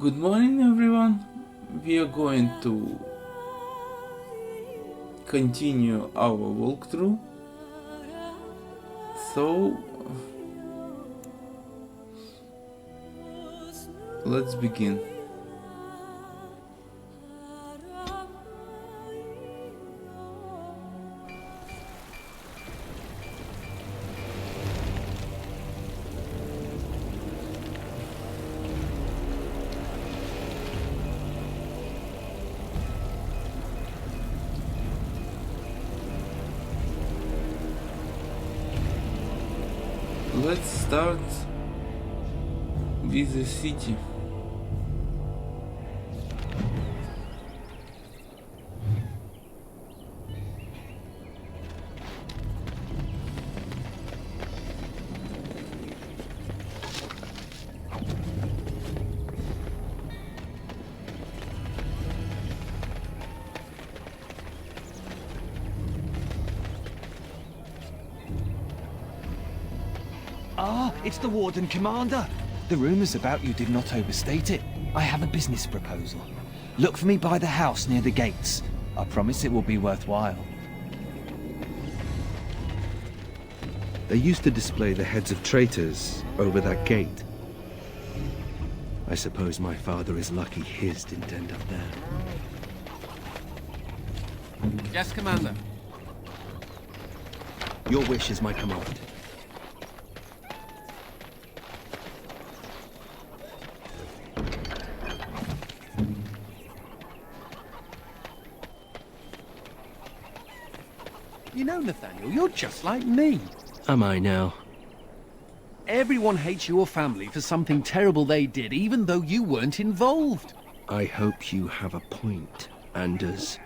Good morning, everyone. We are going to continue our walkthrough. So, let's begin. Let's start with the city. Ah, it's the Warden Commander. The rumors about you did not overstate it. I have a business proposal. Look for me by the house near the gates. I promise it will be worthwhile. They used to display the heads of traitors over that gate. I suppose my father is lucky his didn't end up there. Yes, Commander. Your wish is my command. You know, Nathaniel, you're just like me. Am I now? Everyone hates your family for something terrible they did, even though you weren't involved. I hope you have a point, Anders.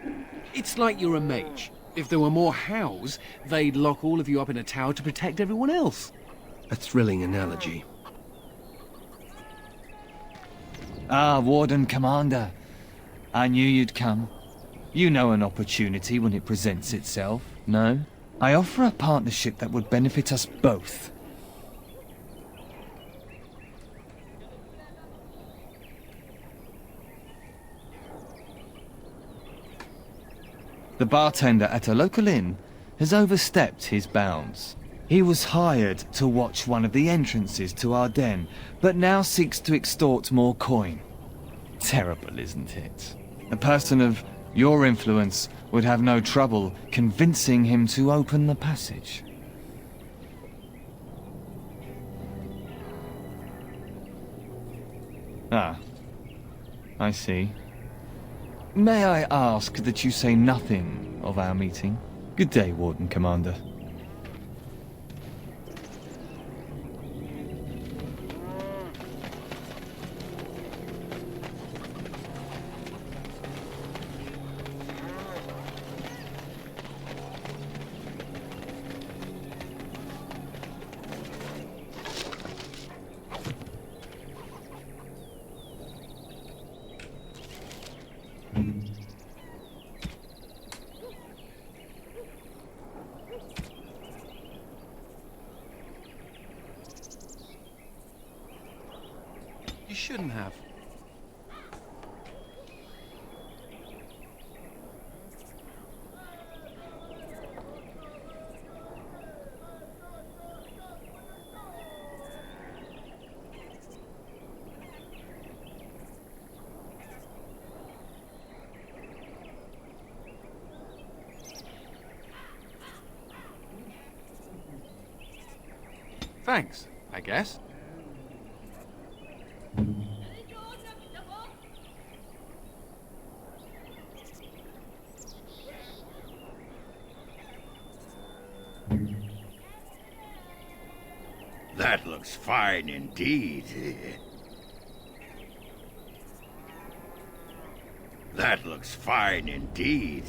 It's like you're a mage. If there were more hows, they'd lock all of you up in a tower to protect everyone else. A thrilling analogy. Ah, Warden Commander. I knew you'd come. You know an opportunity when it presents itself, no? I offer a partnership that would benefit us both. The bartender at a local inn has overstepped his bounds. He was hired to watch one of the entrances to our den, but now seeks to extort more coin. Terrible, isn't it? A person of your influence would have no trouble convincing him to open the passage. Ah, I see. May I ask that you say nothing of our meeting? Good day, Warden Commander. You shouldn't have. Thanks, I guess. That looks fine indeed. That looks fine indeed.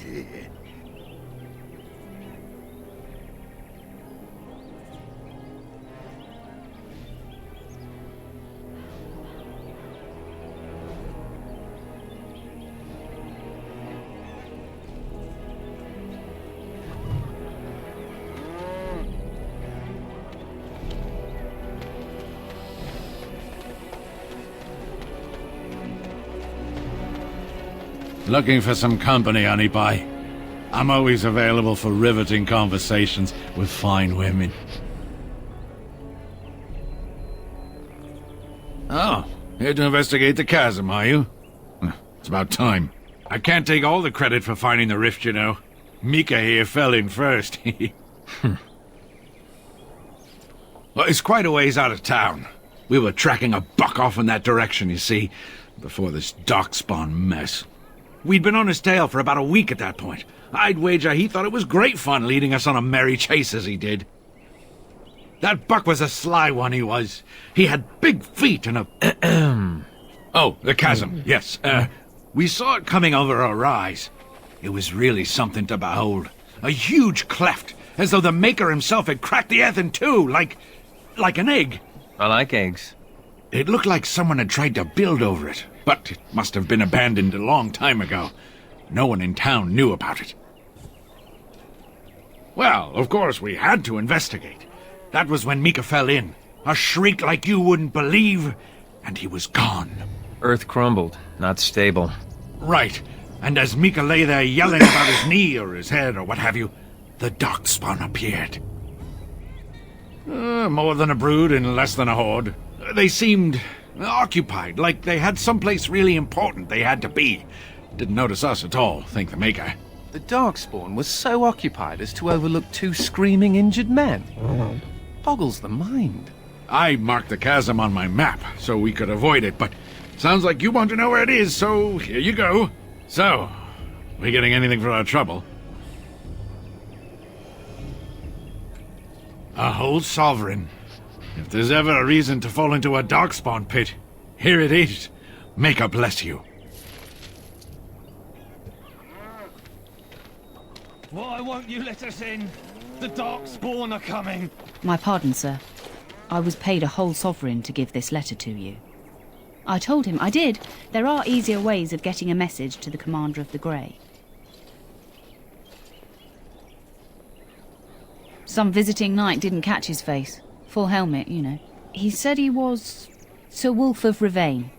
Looking for some company, honey pie? I'm always available for riveting conversations with fine women. Oh, here to investigate the chasm, are you? It's about time. I can't take all the credit for finding the rift, you know. Mika here fell in first. Well, it's quite a ways out of town. We were tracking a buck off in that direction, you see, before this darkspawn mess. We'd been on his tail for about a week at that point. I'd wager he thought it was great fun leading us on a merry chase as he did. That buck was a sly one, he was. He had big feet and a... Oh, the chasm, yes. We saw it coming over a rise. It was really something to behold. A huge cleft, as though the Maker himself had cracked the earth in two, like an egg. I like eggs. It looked like someone had tried to build over it, but it must have been abandoned a long time ago. No one in town knew about it. Well, of course, we had to investigate. That was when Mika fell in. A shriek like you wouldn't believe, and he was gone. Earth crumbled, not stable. Right, and as Mika lay there yelling about his knee or his head or what have you, the darkspawn appeared. More than a brood and less than a horde. They seemed occupied, like they had someplace really important they had to be. Didn't notice us at all, thank the Maker. The Darkspawn was so occupied as to overlook two screaming injured men. Boggles the mind. I marked the chasm on my map so we could avoid it, but sounds like you want to know where it is, so here you go. So, we getting anything for our trouble? A whole sovereign. If there's ever a reason to fall into a darkspawn pit, here it is. Maker bless you. Why won't you let us in? The Darkspawn are coming. My pardon, sir. I was paid a whole sovereign to give this letter to you. I told him I did. There are easier ways of getting a message to the Commander of the Grey. Some visiting knight didn't catch his face. Full helmet, you know. He said he was Sir Wolf of Ravain.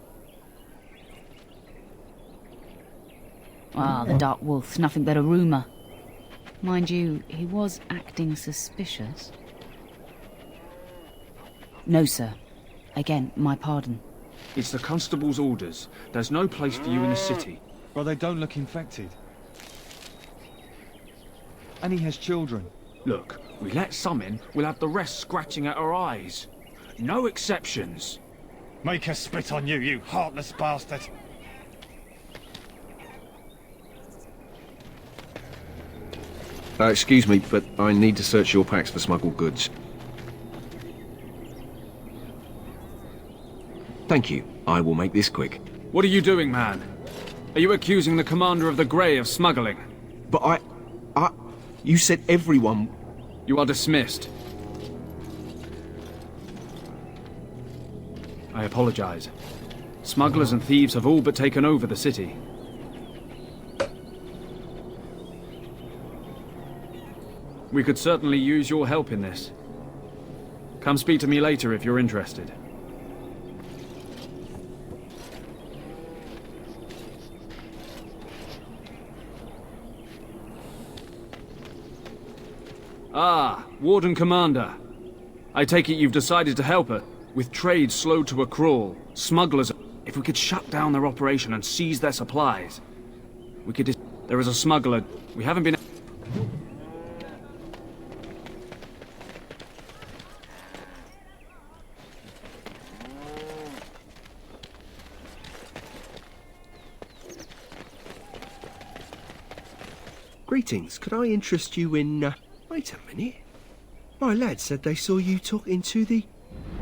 Ah, the Dark Wolf's nothing but a rumour. Mind you, he was acting suspicious. No, sir. Again, my pardon. It's the constable's orders. There's no place for you in the city. Well, they don't look infected. And he has children. Look, we let some in, we'll have the rest scratching at our eyes. No exceptions. Make us spit on you, you heartless bastard. Excuse me, but I need to search your packs for smuggled goods. Thank you. I will make this quick. What are you doing, man? Are you accusing the Commander of the Grey of smuggling? But you said everyone... You are dismissed. I apologize. Smugglers and thieves have all but taken over the city. We could certainly use your help in this. Come speak to me later if you're interested. Ah, Warden Commander. I take it you've decided to help her. With trade slowed to a crawl, smugglers... If we could shut down their operation and seize their supplies, we could... There is a smuggler. We haven't been... Greetings. Could I interest you in... Wait a minute. My lad said they saw you talking to the...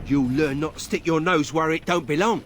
You'll learn not to stick your nose where it don't belong.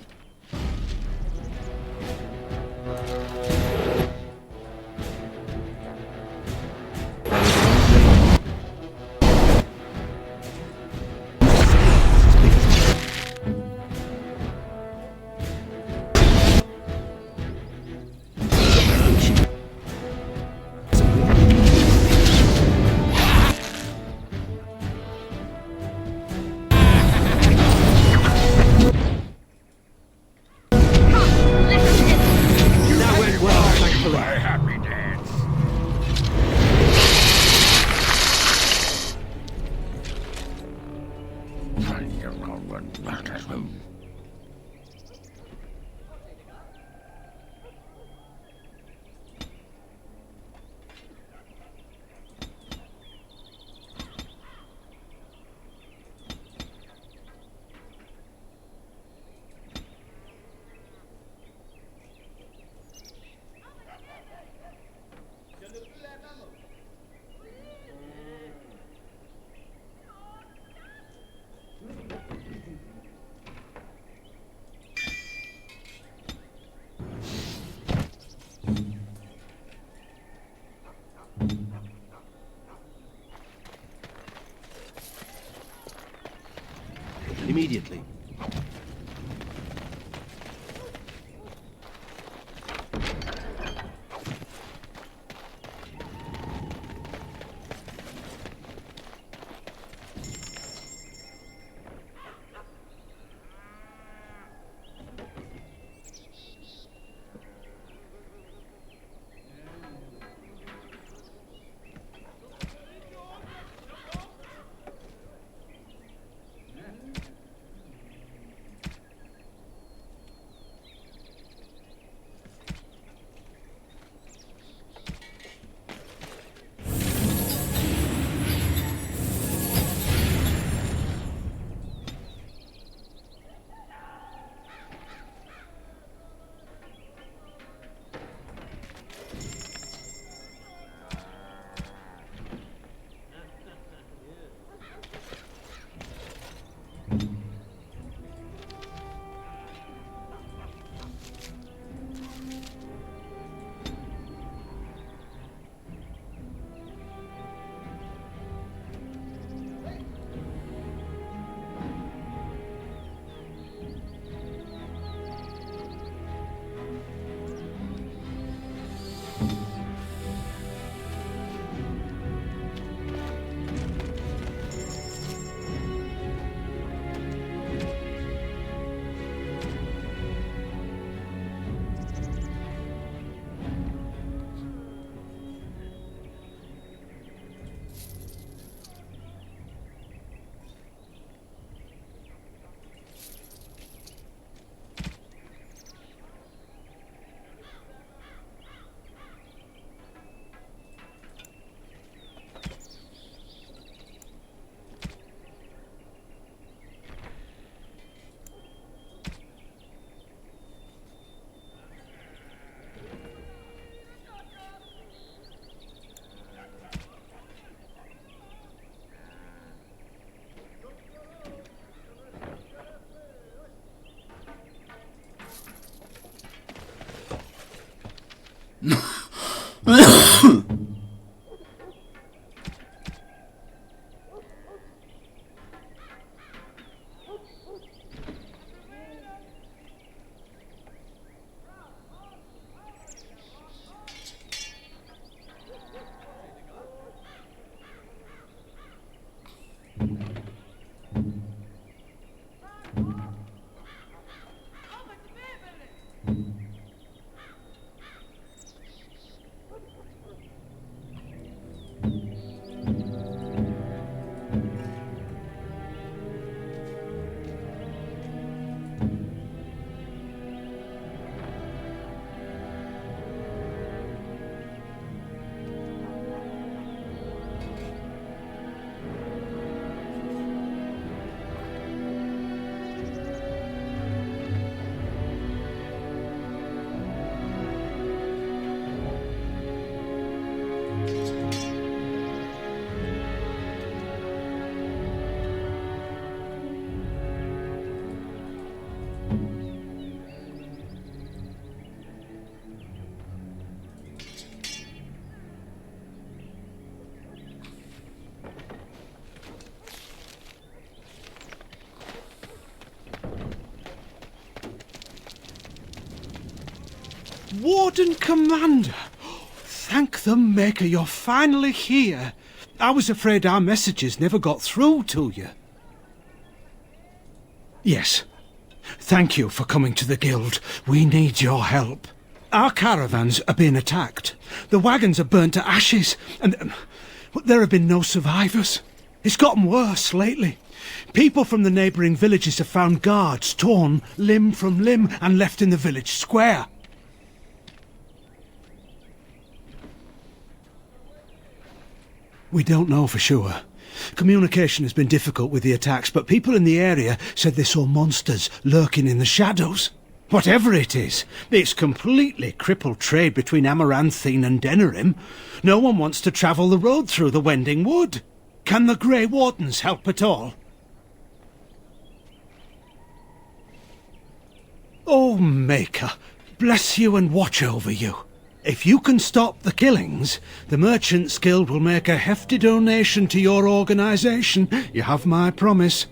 Immediately. Warden Commander! Thank the Maker you're finally here. I was afraid our messages never got through to you. Yes. Thank you for coming to the Guild. We need your help. Our caravans are being attacked. The wagons are burnt to ashes, and there have been no survivors. It's gotten worse lately. People from the neighbouring villages have found guards torn limb from limb and left in the village square. We don't know for sure. Communication has been difficult with the attacks, but people in the area said they saw monsters lurking in the shadows. Whatever it is, it's completely crippled trade between Amaranthine and Denerim. No one wants to travel the road through the Wending Wood. Can the Grey Wardens help at all? Oh, Maker, bless you and watch over you. If you can stop the killings, the Merchants Guild will make a hefty donation to your organisation. You have my promise.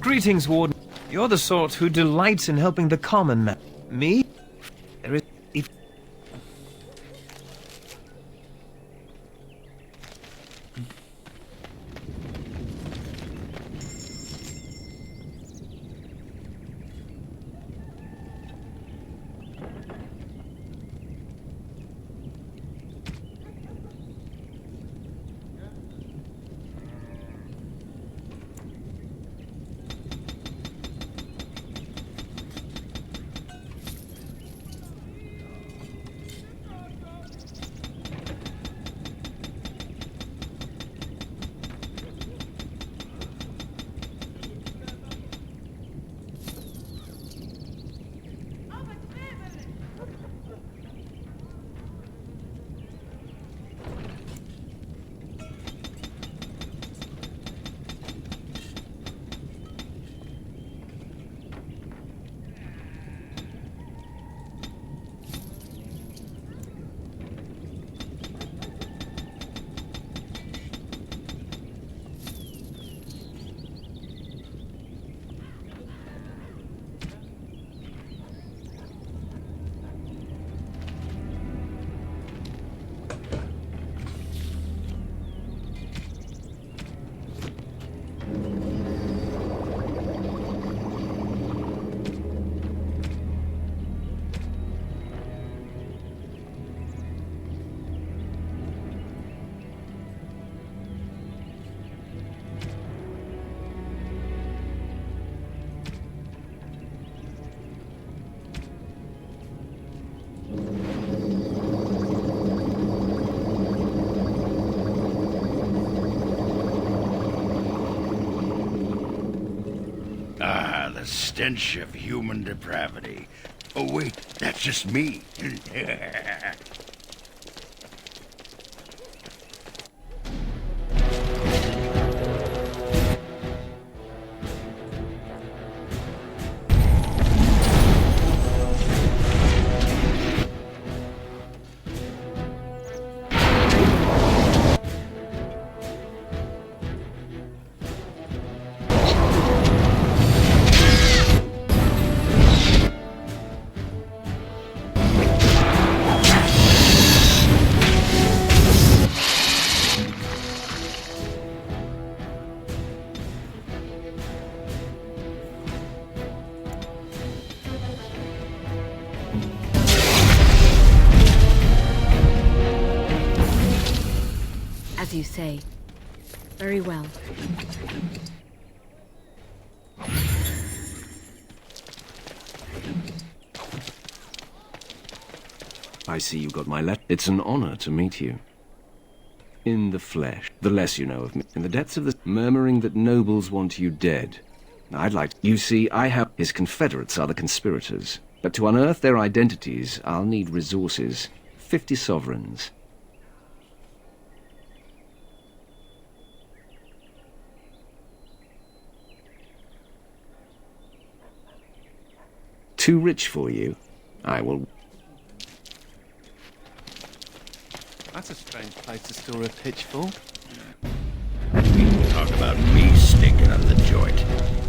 Greetings, Warden. You're the sort who delights in helping the common man. Me? There is... The stench of human depravity. Oh wait, that's just me. As you say. Very well. I see you got my letter. It's an honor to meet you. In the flesh. The less you know of me. In the depths of the... murmuring that nobles want you dead. I'd like to... You see, I have... His confederates are the conspirators. But to unearth their identities, I'll need resources. 50 sovereigns. Too rich for you? I will... That's a strange place to store a pitchfork. Talk about me stinking up the joint.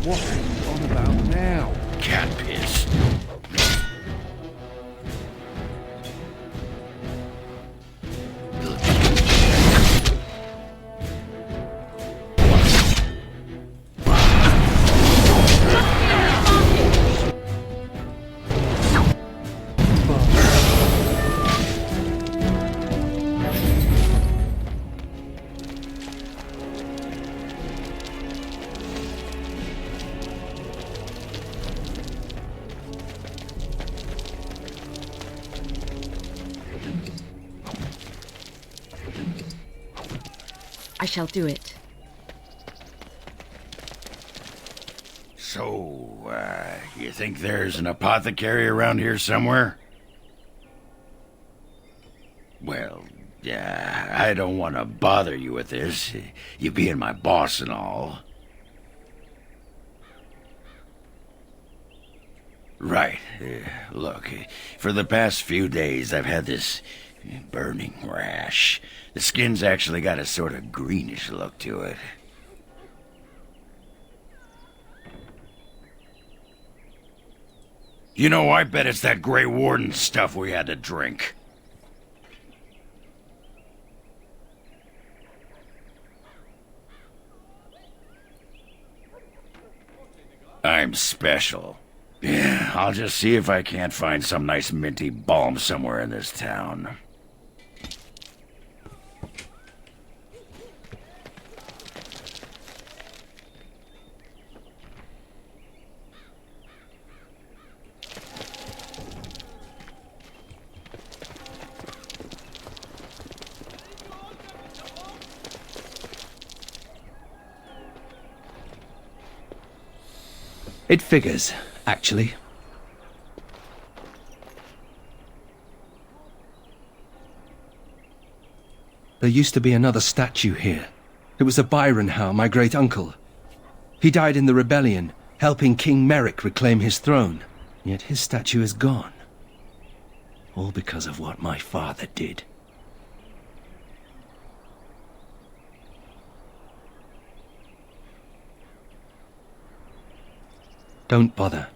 What are you on about now? Cat piss. I shall do it. So, you think there's an apothecary around here somewhere? Well, I don't want to bother you with this, you being my boss and all. Right. Look, for the past few days I've had this burning rash. The skin's actually got a sort of greenish look to it. You know, I bet it's that Grey Warden stuff we had to drink. I'm special. Yeah, I'll just see if I can't find some nice minty balm somewhere in this town. It figures, actually. There used to be another statue here. It was a Byron Howe, my great-uncle. He died in the rebellion, helping King Merrick reclaim his throne. Yet his statue is gone. All because of what my father did. Don't bother.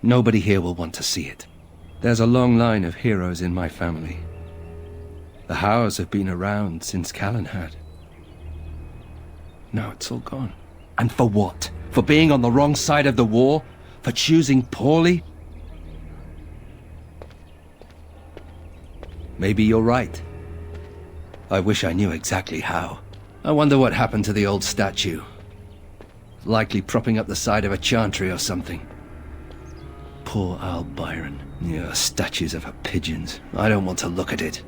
Nobody here will want to see it. There's a long line of heroes in my family. The Howes have been around since Callan had. Now it's all gone. And for what? For being on the wrong side of the war? For choosing poorly? Maybe you're right. I wish I knew exactly how. I wonder what happened to the old statue. Likely propping up the side of a chantry or something. Poor Al Byron. Yeah, statues of her pigeons. I don't want to look at it.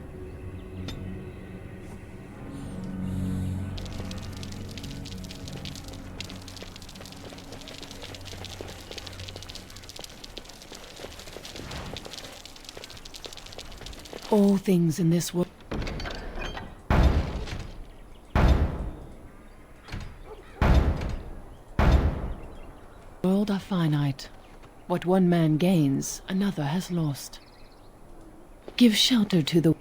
All things in this world are finite. What one man gains, another has lost. Give shelter to the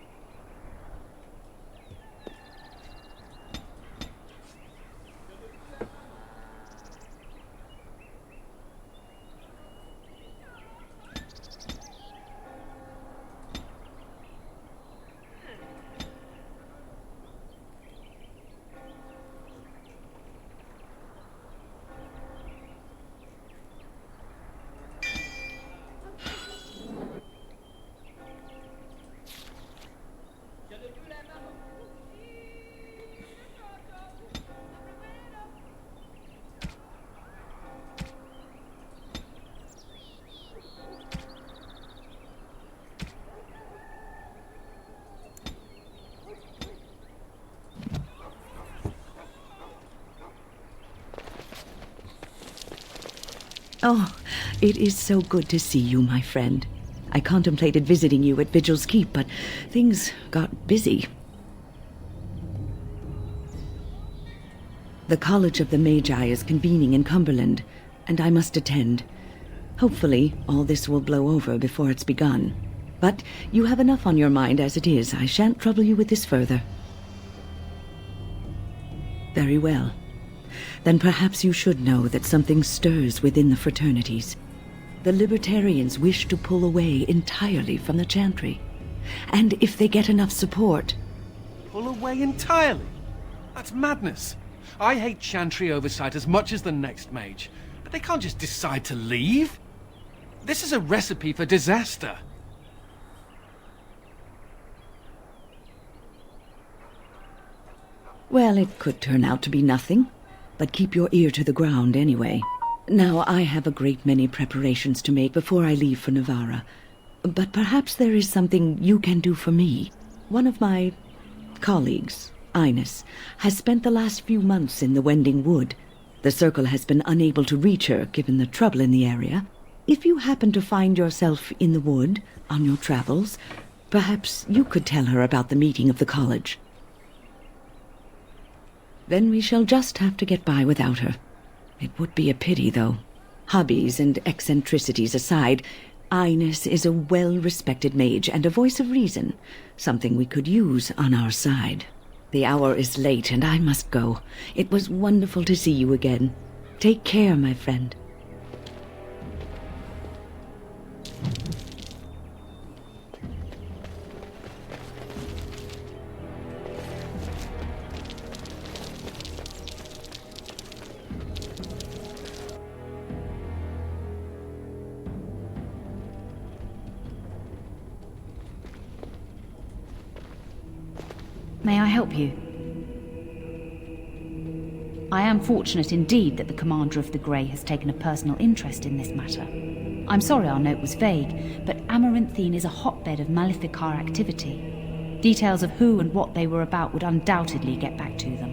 Oh, it is so good to see you, my friend. I contemplated visiting you at Vigil's Keep, but things got busy. The College of the Magi is convening in Cumberland, and I must attend. Hopefully, all this will blow over before it's begun. But you have enough on your mind as it is. I shan't trouble you with this further. Very well. then perhaps you should know that something stirs within the fraternities. The libertarians wish to pull away entirely from the Chantry. And if they get enough support... Pull away entirely? That's madness. I hate Chantry oversight as much as the next mage, but they can't just decide to leave. This is a recipe for disaster. Well, it could turn out to be nothing, but keep your ear to the ground anyway. Now, I have a great many preparations to make before I leave for Navarra, but perhaps there is something you can do for me. One of my colleagues, Ines, has spent the last few months in the Wending Wood. The Circle has been unable to reach her, given the trouble in the area. If you happen to find yourself in the wood on your travels, perhaps you could tell her about the meeting of the college. Then we shall just have to get by without her. It would be a pity, though. Hobbies and eccentricities aside, Ines is a well-respected mage and a voice of reason, something we could use on our side. The hour is late and I must go. It was wonderful to see you again. Take care, my friend. May I help you? I am fortunate indeed that the Commander of the Grey has taken a personal interest in this matter. I'm sorry our note was vague, but Amaranthine is a hotbed of Maleficar activity. Details of who and what they were about would undoubtedly get back to them.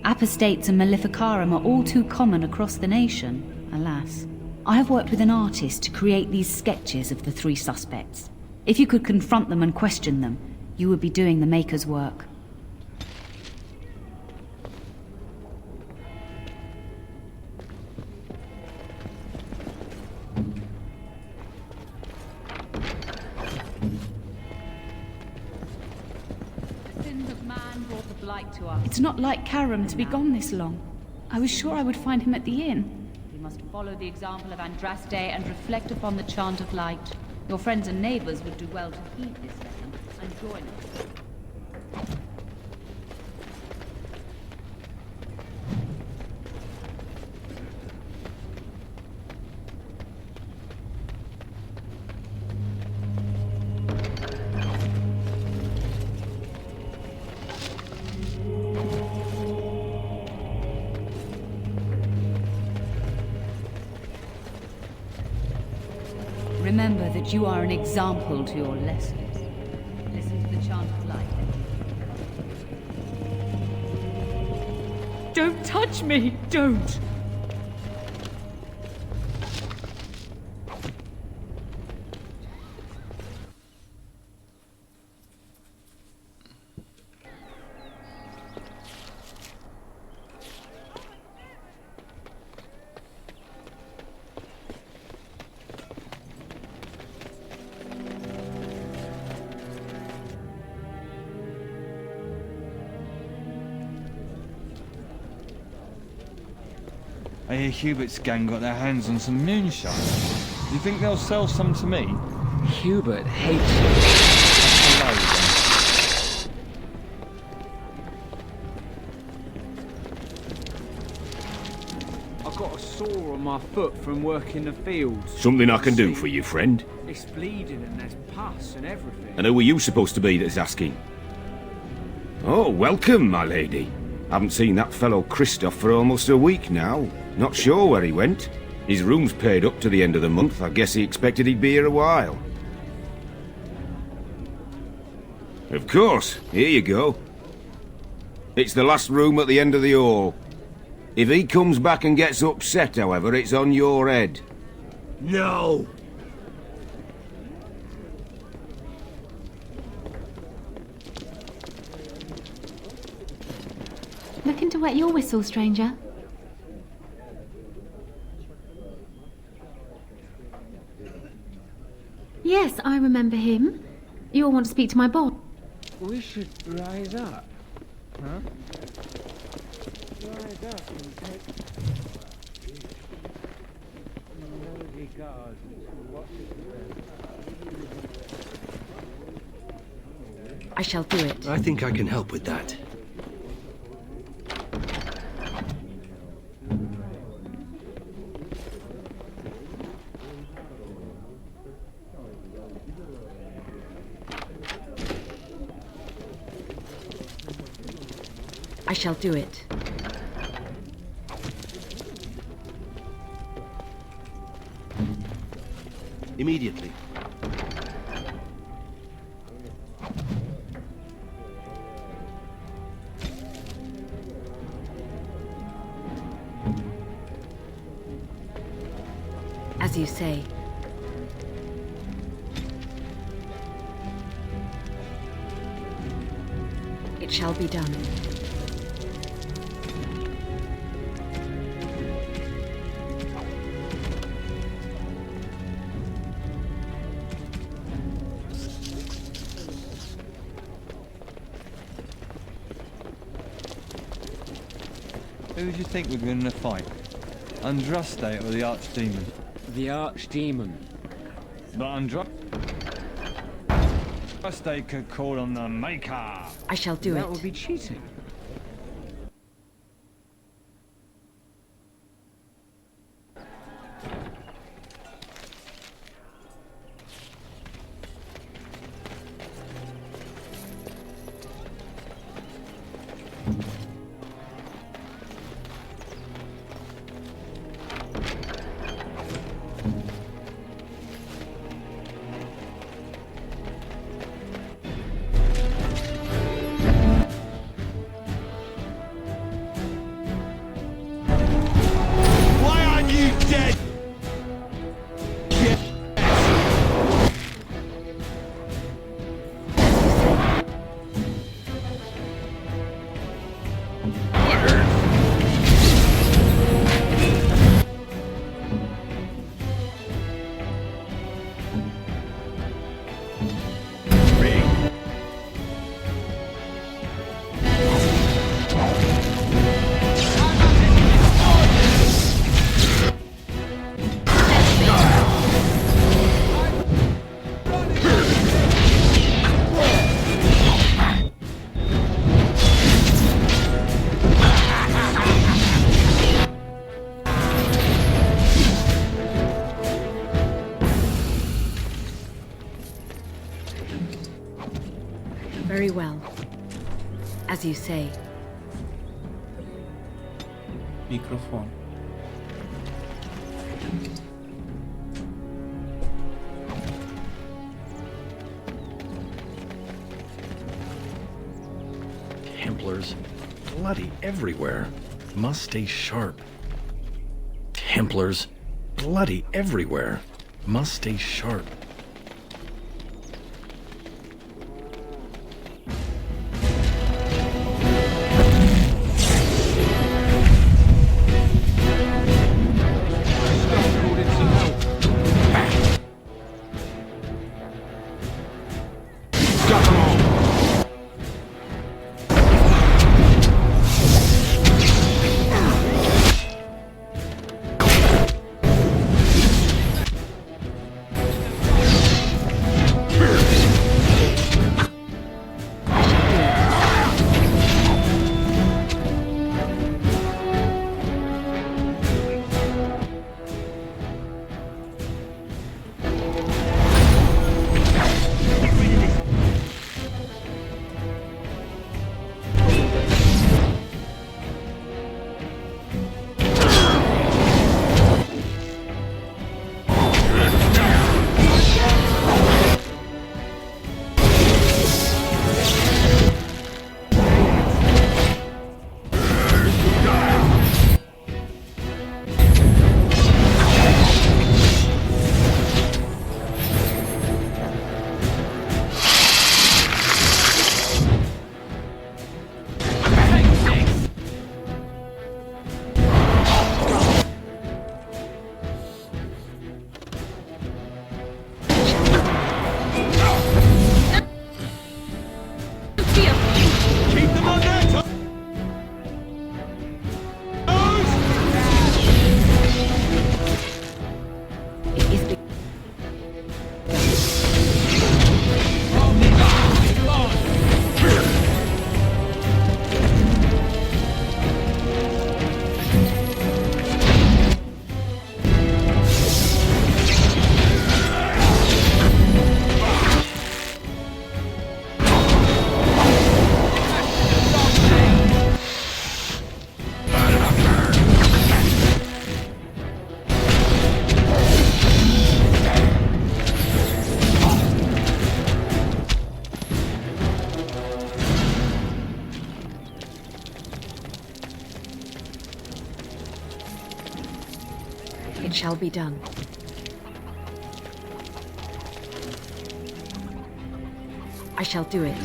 Apostates and Maleficarum are all too common across the nation, alas. I have worked with an artist to create these sketches of the three suspects. If you could confront them and question them, you would be doing the Maker's work. The sins of man brought the blight to us. It's not like Karam to be gone this long. I was sure I would find him at the inn. We must follow the example of Andraste and reflect upon the chant of light. Your friends and neighbors would do well to heed this lesson and join us. Remember that you are an example to your lessons. Listen to the chant of light. Don't touch me! Don't! I hear Hubert's gang got their hands on some moonshine. Do you think they'll sell some to me? Hubert hates you. Hello, I've got a sore on my foot from working the fields. Something I can do for you, friend. It's bleeding and there's pus and everything. And who are you supposed to be that's asking? Oh, welcome, my lady. Haven't seen that fellow Christoph for almost a week now. Not sure where he went. His room's paid up to the end of the month. I guess he expected he'd be here a while. Of course. Here you go. It's the last room at the end of the hall. If he comes back and gets upset, however, it's on your head. No! Looking to wet your whistle, stranger? Yes, I remember him. You all want to speak to my boss. We should rise up, huh? I shall do it. I think I can help with that. I shall do it. Immediately. As you say. It shall be done. Who do you think we're going to fight? Andraste or the Archdemon? The Archdemon. But Andraste could call on the Maker. I shall do it. That would be cheating. Very well. As you say. Microphone. Templars. Bloody everywhere. Must stay sharp. Templars. Bloody everywhere. Must stay sharp. be done. I shall do it.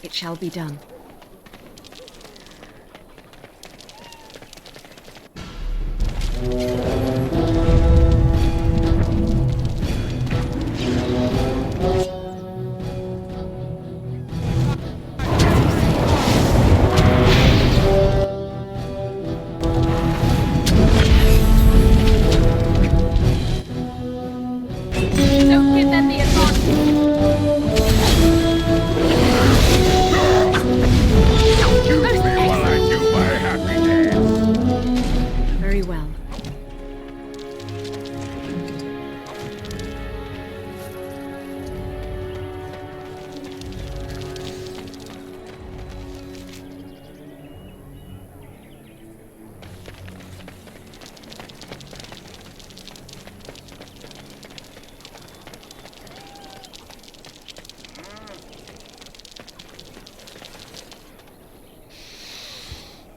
It shall be done. Don't give them the Very well.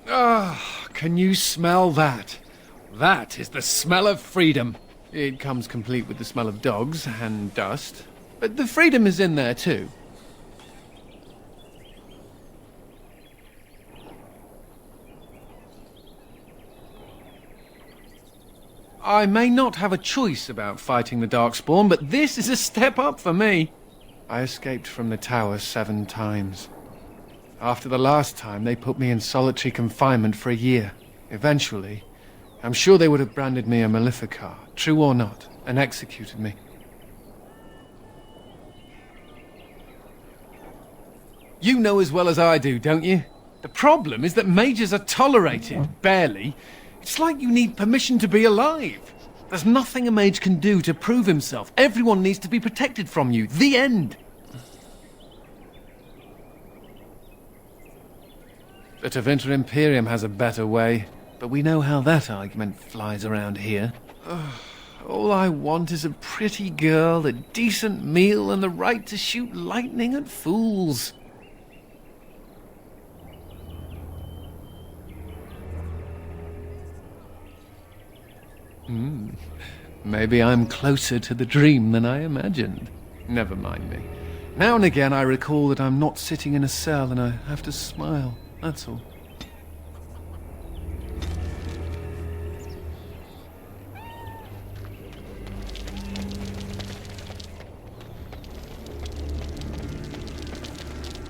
Ah, can you smell that? That is the smell of freedom. It comes complete with the smell of dogs and dust, but the freedom is in there too. I may not have a choice about fighting the Darkspawn, but this is a step up for me. I escaped from the tower 7 times. After the last time, they put me in solitary confinement for a year. Eventually, I'm sure they would have branded me a Maleficar, true or not, and executed me. You know as well as I do, don't you? The problem is that mages are tolerated, barely. It's like you need permission to be alive. There's nothing a mage can do to prove himself. Everyone needs to be protected from you. The end. But Avinter Imperium has a better way. But we know how that argument flies around here. All I want is a pretty girl, a decent meal, and the right to shoot lightning at fools. Maybe I'm closer to the dream than I imagined. Never mind me. Now and again I recall that I'm not sitting in a cell and I have to smile. That's all.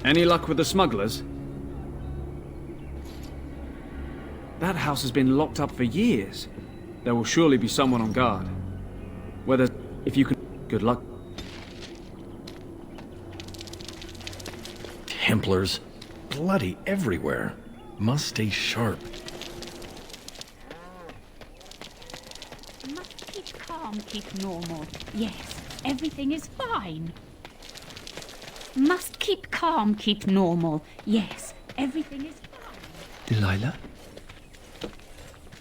Any luck with the smugglers? That house has been locked up for years. There will surely be someone on guard. If you can... Good luck. Templars. Bloody everywhere. Must stay sharp. Must keep calm, keep normal. Yes, everything is fine. Must keep calm, keep normal. Yes, everything is fine. Delilah?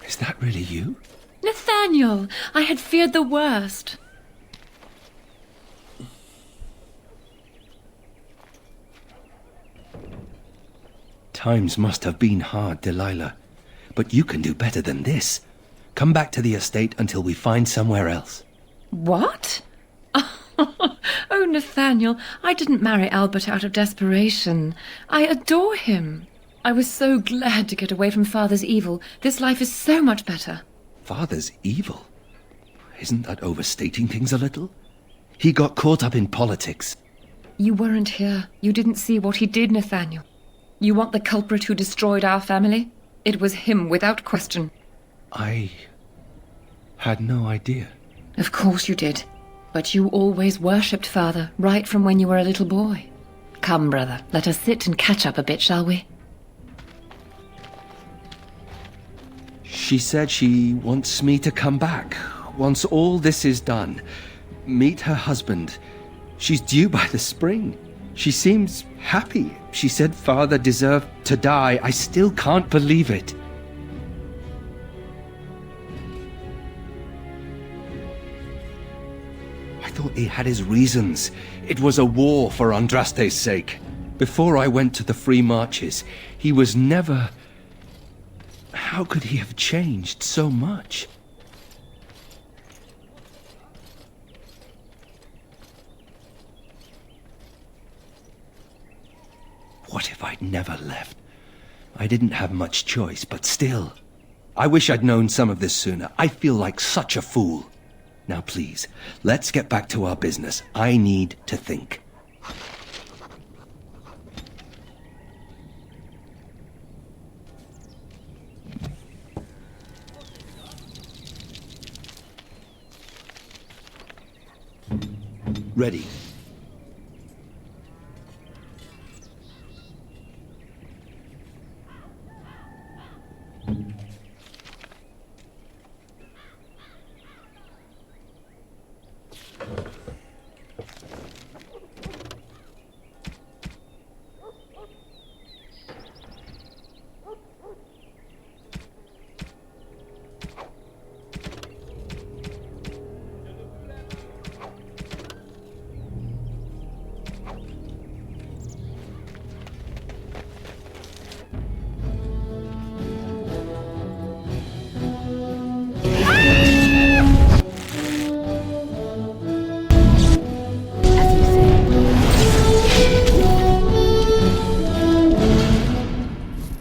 Is that really you? Nathaniel! I had feared the worst. Times must have been hard, Delilah. But you can do better than this. Come back to the estate until we find somewhere else. What? Oh, Nathaniel, I didn't marry Albert out of desperation. I adore him. I was so glad to get away from Father's evil. This life is so much better. Father's evil? Isn't that overstating things a little? He got caught up in politics. You weren't here. You didn't see what he did, Nathaniel. You want the culprit who destroyed our family? It was him, without question. I had no idea. Of course you did. But you always worshipped Father, right from when you were a little boy. Come, brother, let us sit and catch up a bit, shall we? She said she wants me to come back. Once all this is done, meet her husband. She's due by the spring. She seems happy. She said Father deserved to die. I still can't believe it. I thought he had his reasons. It was a war for Andraste's sake. Before I went to the Free Marches, he was never... How could he have changed so much? What if I'd never left? I didn't have much choice, but still. I wish I'd known some of this sooner. I feel like such a fool. Now please, let's get back to our business. I need to think. Ready.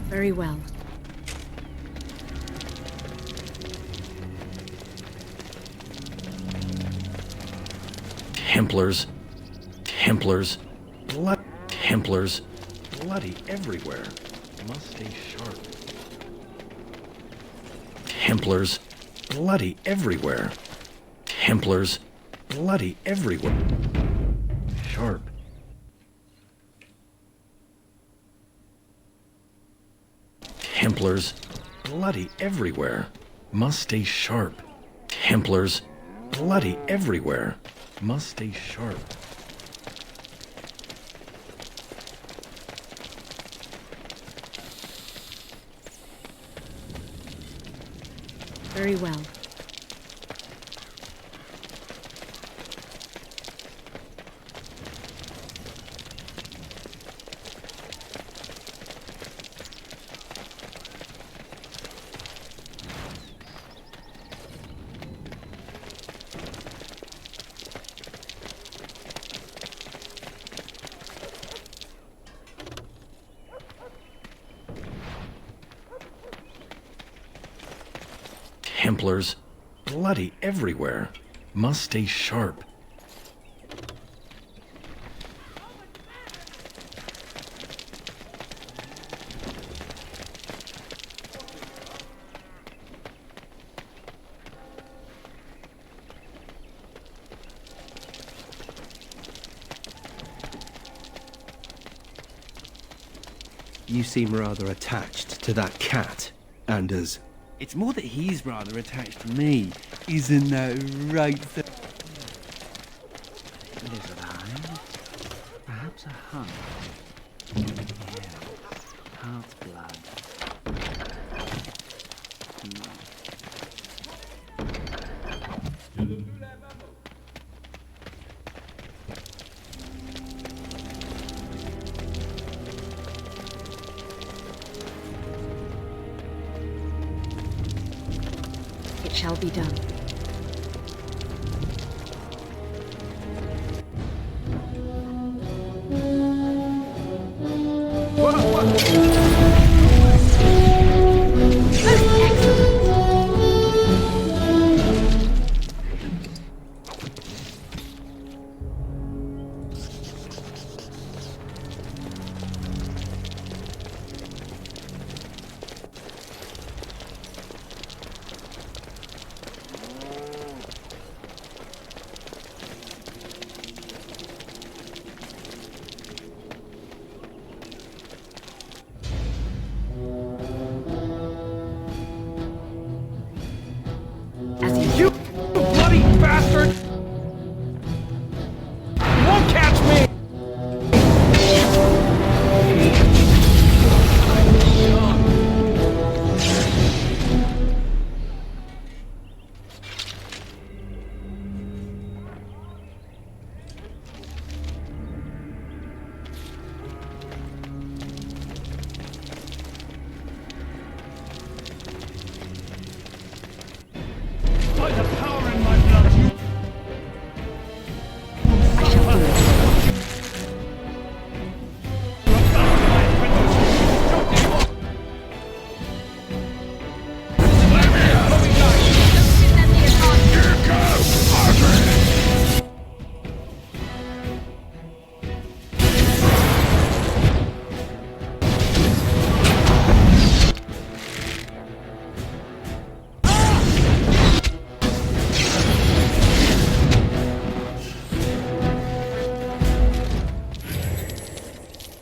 Very well. Templars. Templars. Templars. Bloody everywhere. Must stay sharp. Templars. Bloody everywhere. Templars. Bloody everywhere. Sharp. Templars. Bloody everywhere. Must stay sharp. Templars. Bloody everywhere. Must stay sharp. Very well. Templars. Bloody everywhere. Must stay sharp. You seem rather attached to that cat, Anders. It's more that he's rather attached to me. Isn't that right? Lizard eyes? Perhaps a hunt? Yes. Heart's blood. It shall be done.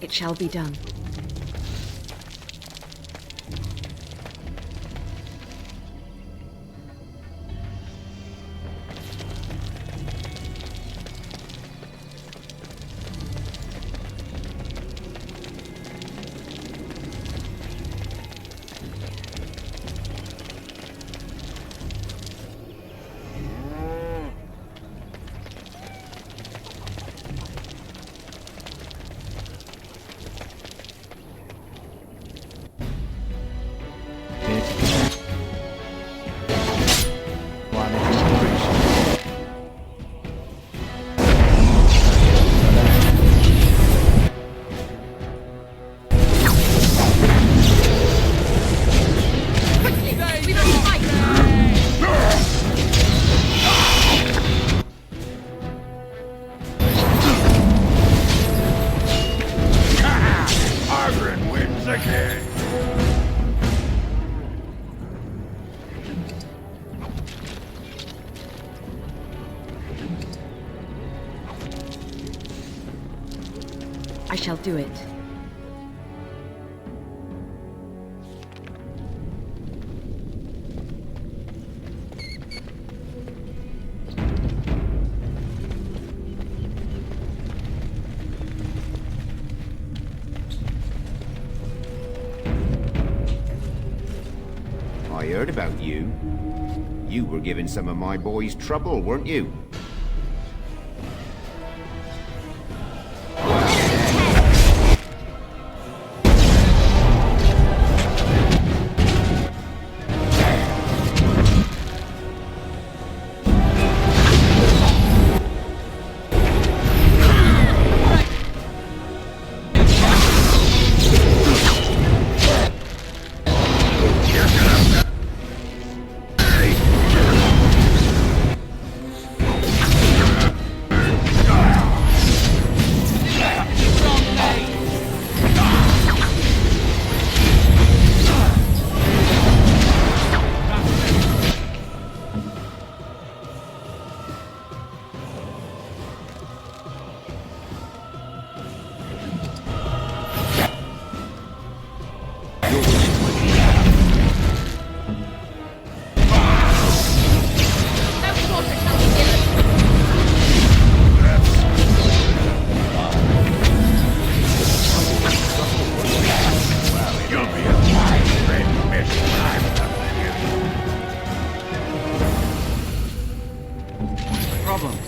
It shall be done. Margaret wins again. I shall do it. I heard about you. You were giving some of my boys trouble, weren't you? Problem.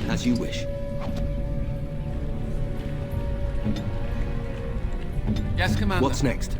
As you wish. Yes, Commander. What's next?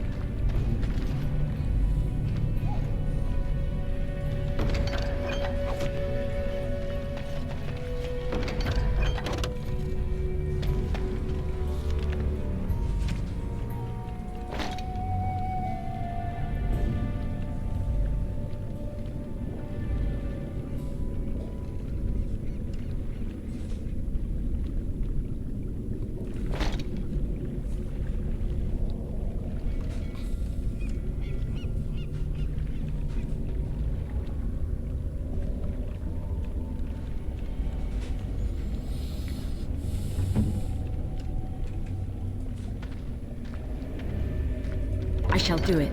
I shall do it.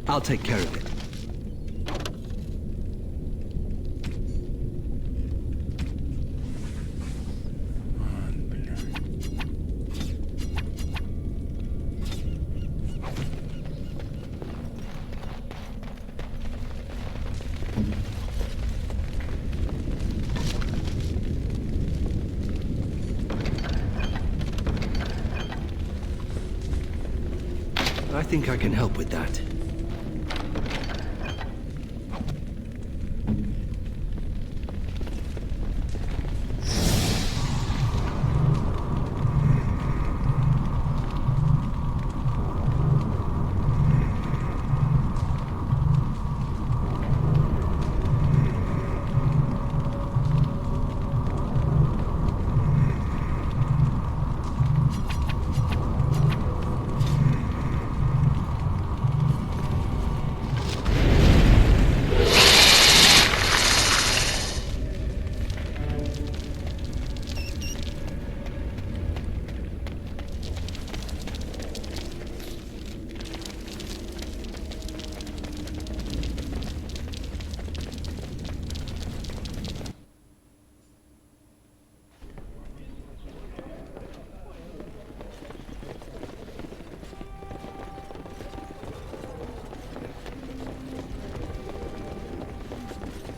I'll take care of it. I think I can help with that.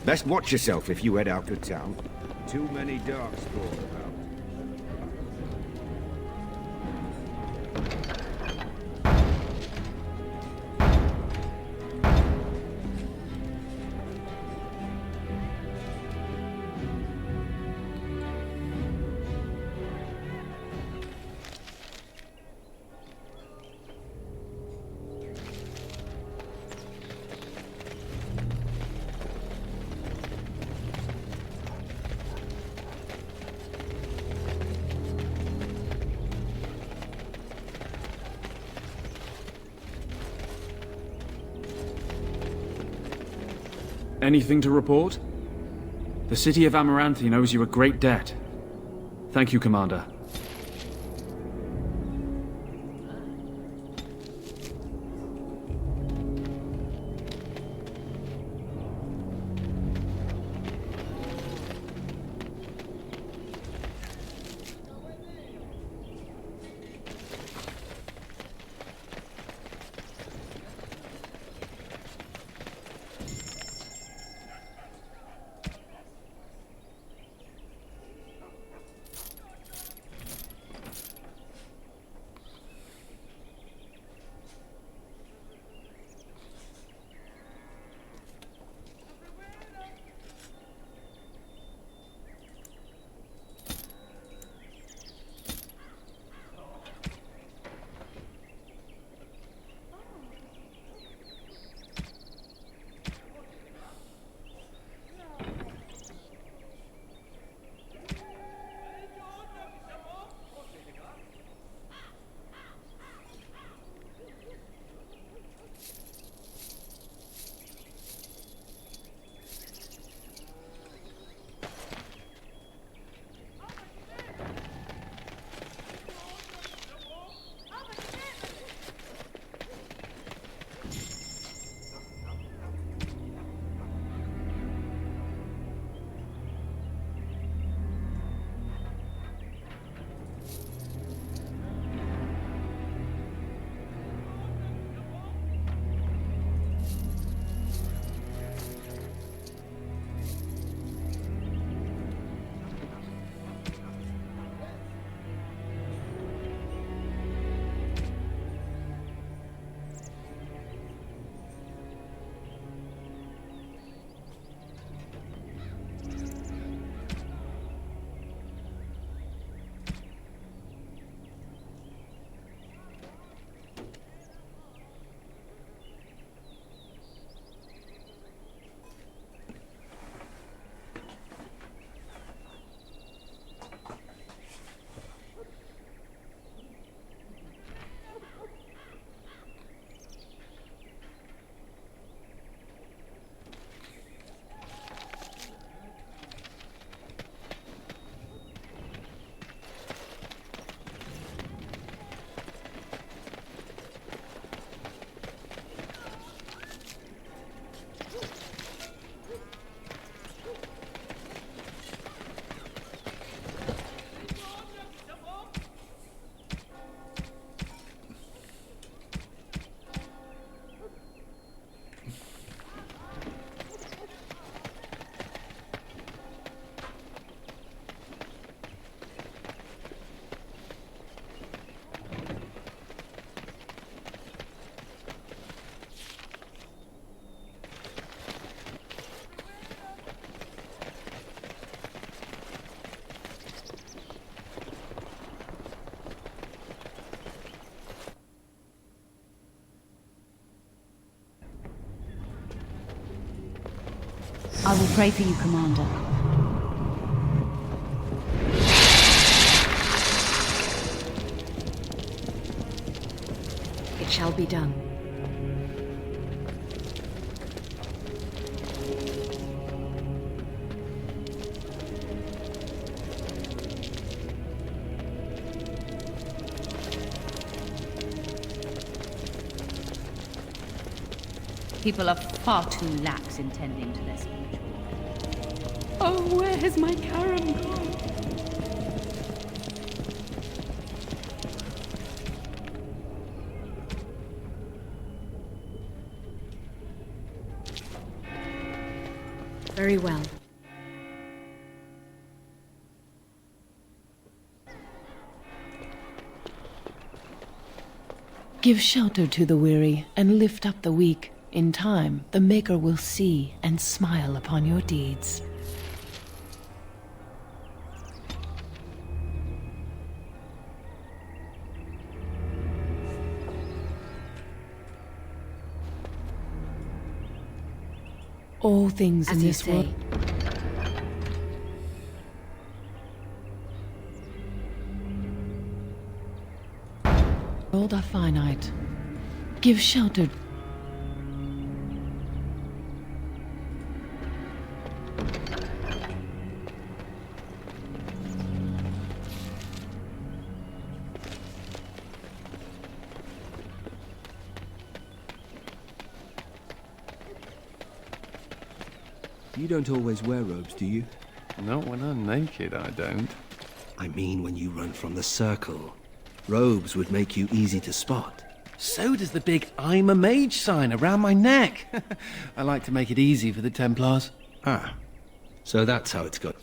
Best watch yourself if you head out of town. Too many darkspawn about. Anything to report? The city of Amaranthine owes you a great debt. Thank you, Commander. I will pray for you, Commander. It shall be done. People are far too lax in tending to their spiritual. Oh, where has my carom gone? Very well. Give shelter to the weary and lift up the weak. In time, the Maker will see and smile upon your deeds. All things As in you this say. world are finite. Give shelter. You don't always wear robes, do you? Not when I'm naked, I don't. I mean when you run from the circle. Robes would make you easy to spot. So does the big I'm a Mage sign around my neck. I like to make it easy for the Templars. Ah, so that's how it's going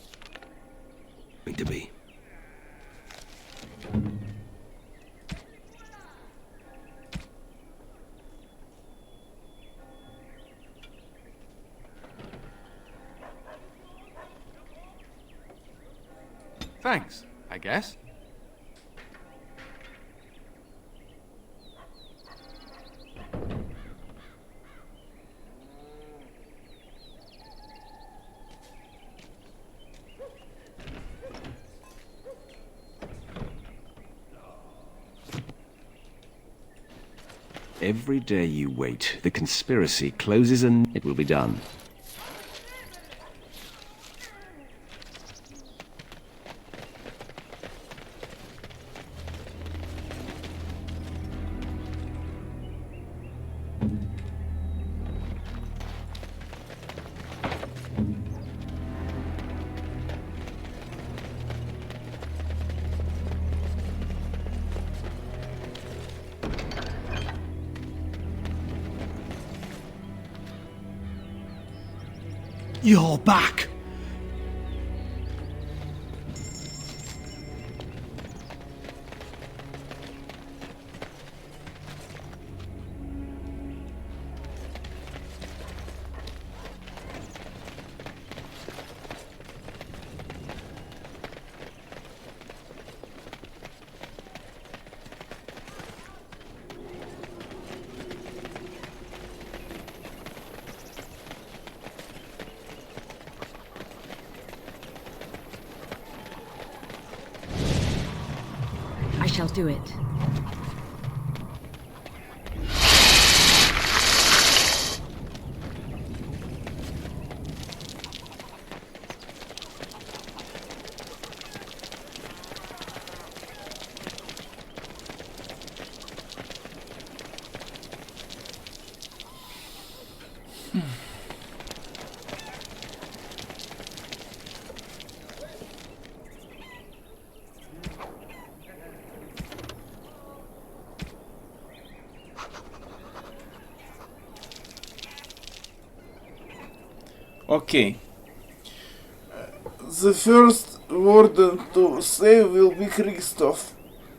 to be. Thanks, I guess. Every day you wait, the conspiracy closes and it will be done. You're back! shall do it. Okay. The first warden to save will be Christoph,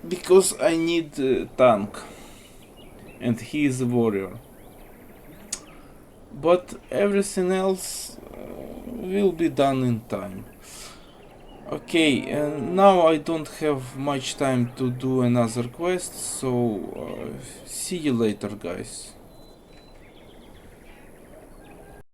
because I need a tank, and he is a warrior. But everything else will be done in time. Okay, and now I don't have much time to do another quest, so see you later, guys.